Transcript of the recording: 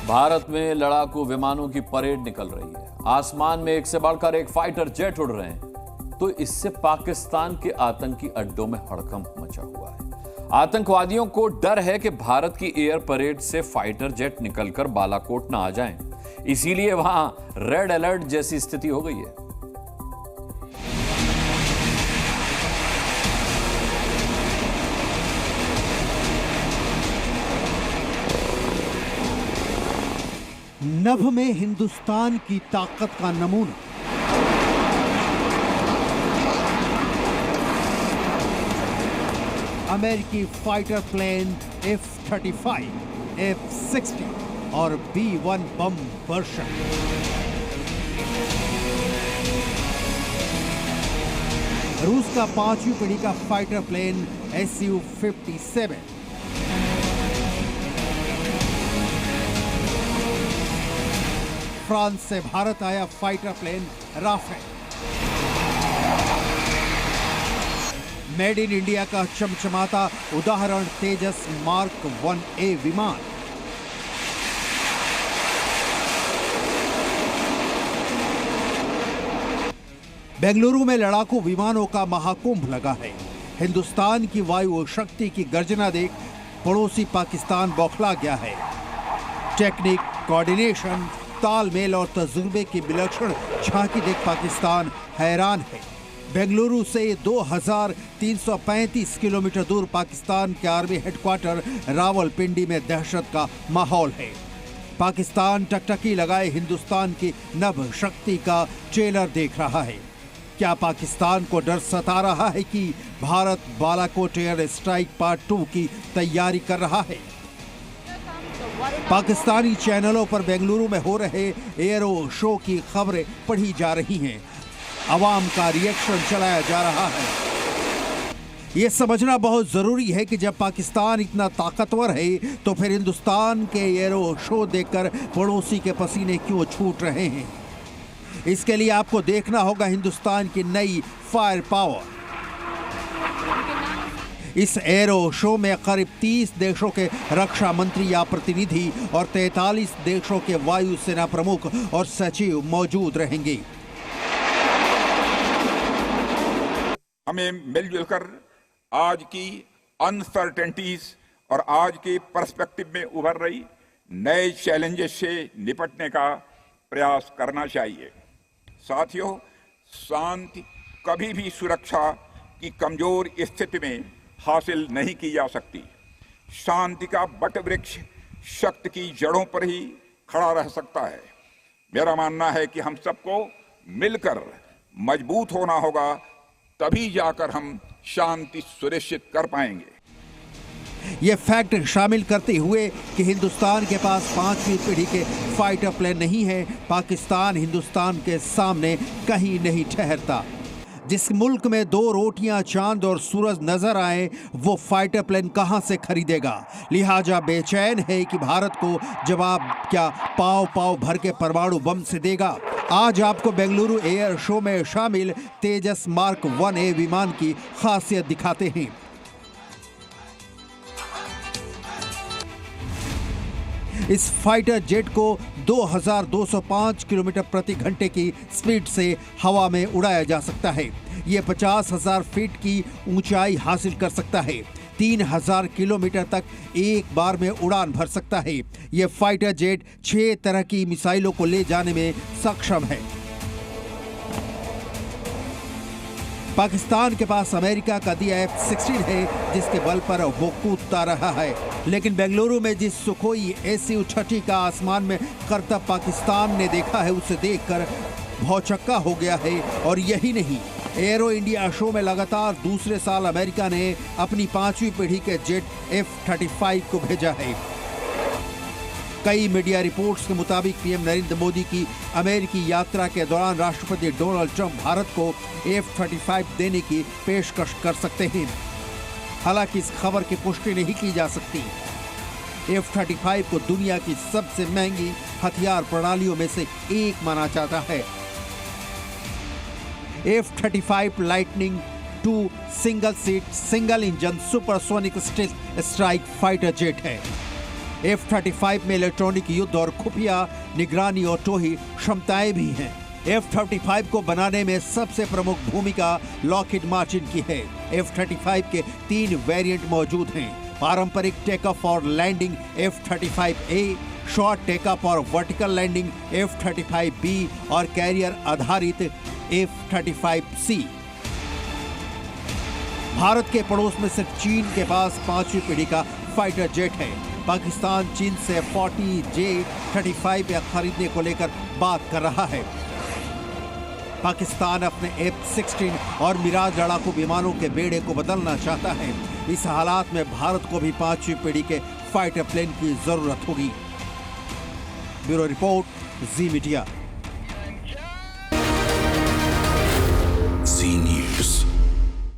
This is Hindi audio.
भारत में लड़ाकू विमानों की परेड निकल रही है। आसमान में एक से बढ़कर एक फाइटर जेट उड़ रहे हैं, तो इससे पाकिस्तान के आतंकी अड्डों में हड़कंप मचा हुआ है। आतंकवादियों को डर है कि भारत की एयर परेड से फाइटर जेट निकलकर बालाकोट न आ जाएं, इसीलिए वहां रेड अलर्ट जैसी स्थिति हो गई है। नभ में हिंदुस्तान की ताकत का नमूना। अमेरिकी फाइटर प्लेन F-35, F-60 और B-1 बम वर्षन। रूस का 5वीं पीढ़ी का फाइटर प्लेन Su-57, फ्रांस से भारत आया fighter plane Rafale, made in India का चमचमाता उदाहरण तेजस मार्क 1A विमान, बेंगलुरु में लड़ाकू विमानों का महाकुंभ लगा है। हिंदुस्तान की वायु शक्ति की गर्जना देख पड़ोसी पाकिस्तान बौखला गया है। टेक्निक, कोऑर्डिनेशन, तालमेल और तजुर्बे की विलक्षण झांकी देख पाकिस्तान हैरान है। बेंगलुरु से 2335 किलोमीटर दूर पाकिस्तान के आर्मी हेडक्वार्टर रावलपिंडी में दहशत का माहौल है। पाकिस्तान टकटकी लगाए हिंदुस्तान की नभ शक्ति का ट्रेलर देख रहा है। क्या पाकिस्तान को डर सता रहा है कि Bharat Balakot air strike part 2 की तैयारी कर रहा है? पाकिस्तानी चैनलों पर बेंगलुरु में हो रहे एयरो शो की खबरें पढ़ी जा रही हैं। अवाम का रिएक्शन चलाया जा रहा है। यह समझना बहुत जरूरी है कि जब पाकिस्तान इतना ताकतवर है तो फिर हिंदुस्तान के एयरो शो देखकर पड़ोसी के पसीने क्यों छूट रहे हैं। इसके लिए आपको देखना होगा हिंदुस्तान की नई फायर पावर। इस एरो शो में करीब 30 देशों के रक्षा मंत्री या प्रतिनिधि और 43 देशों के वायु सेना प्रमुख और सचिव मौजूद रहेंगे। हमें मिलजुल कर आज की अनसर्टेनिटीज और आज के पर्सपेक्टिव में उभर रही नए चैलेंजेस से निपटने का प्रयास करना चाहिए। साथियों, शांति कभी भी सुरक्षा की कमजोर स्थिति में हासिल नहीं की जा सकती। शांति का बट वृक्ष शक्ति की जड़ों पर ही खड़ा रह सकता है। मेरा मानना है कि हम सबको मिलकर मजबूत होना होगा, तभी जाकर हम शांति सुनिश्चित कर पाएंगे। ये फैक्ट शामिल करते हुए कि हिंदुस्तान के पास 5वीं पीढ़ी के फाइटर प्लेन नहीं है, पाकिस्तान हिंदुस्तान के सामने कहीं नहीं ठहरता। जिस मुल्क में 2 रोटियां चांद और सूरज नजर आए, वो फाइटर प्लेन कहां से खरीदेगा? लिहाजा बेचैन है कि भारत को जवाब क्या पाव पाव भर के परमाणु बम से देगा। आज आपको बेंगलुरु एयर शो में शामिल तेजस मार्क 1A विमान की खासियत दिखाते हैं। इस फाइटर जेट को 2205 किलोमीटर प्रति घंटे की स्पीड से हवा में उड़ाया जा सकता है। ये 50,000 फीट की ऊंचाई हासिल कर सकता है। 3000 किलोमीटर तक एक बार में उड़ान भर सकता है। ये फाइटर जेट 6 तरह की मिसाइलों को ले जाने में सक्षम है। पाकिस्तान के पास अमेरिका का दिया F-16 है, जिसके बल पर वो कूदता रहा है। लेकिन बेंगलुरु में जिस सुखोई Su-30 का आसमान में करतब पाकिस्तान ने देखा है, उसे देखकर भौचक्का हो गया है। और यही नहीं, एरो इंडिया शो में लगातार दूसरे साल अमेरिका ने अपनी 5वीं पीढ़ी के जेट F-35 को भेजा है। कई मीडिया रिपोर्ट्स के मुताबिक पीएम नरेंद्र मोदी की अमेरिकी यात्रा के दौरान राष्ट्रपति डोनाल्ड ट्रंप भारत को F-35 देने की पेशकश कर सकते हैं। हालांकि इस खबर की पुष्टि नहीं की जा सकती। F-35 को दुनिया की सबसे महंगी हथियार प्रणालियों में से एक माना जाता है। F-35 lightning 2 single seat single engine supersonic stealth strike fighter jet है। F-35 में इलेक्ट्रॉनिक युद्ध और खुफिया निगरानी और टोही क्षमताएं भी हैं। F-35 को बनाने में सबसे प्रमुख भूमिका लॉकहीड मार्टिन की है। F-35 के 3 वेरिएंट मौजूद हैं। पारंपरिक टेकऑफ और लैंडिंग F-35A, शॉर्ट टेकऑफ और वर्टिकल लैंडिंग F-35B और कैरियर आधारित F-35C। भारत के पड़ोस में सिर्फ चीन के पास 5वीं पीढ़ी का फाइटर जेट है। पाकिस्तान चीन से 40J-35 खरीदने को लेकर बात कर रहा है। पाकिस्तान अपने F-16 और मिराज लड़ाकू विमानों के बेड़े को बदलना चाहता है। इस हालात में भारत को भी 5वीं पीढ़ी के फाइटर प्लेन की जरूरत होगी। ब्यूरो रिपोर्ट, जी मीडिया।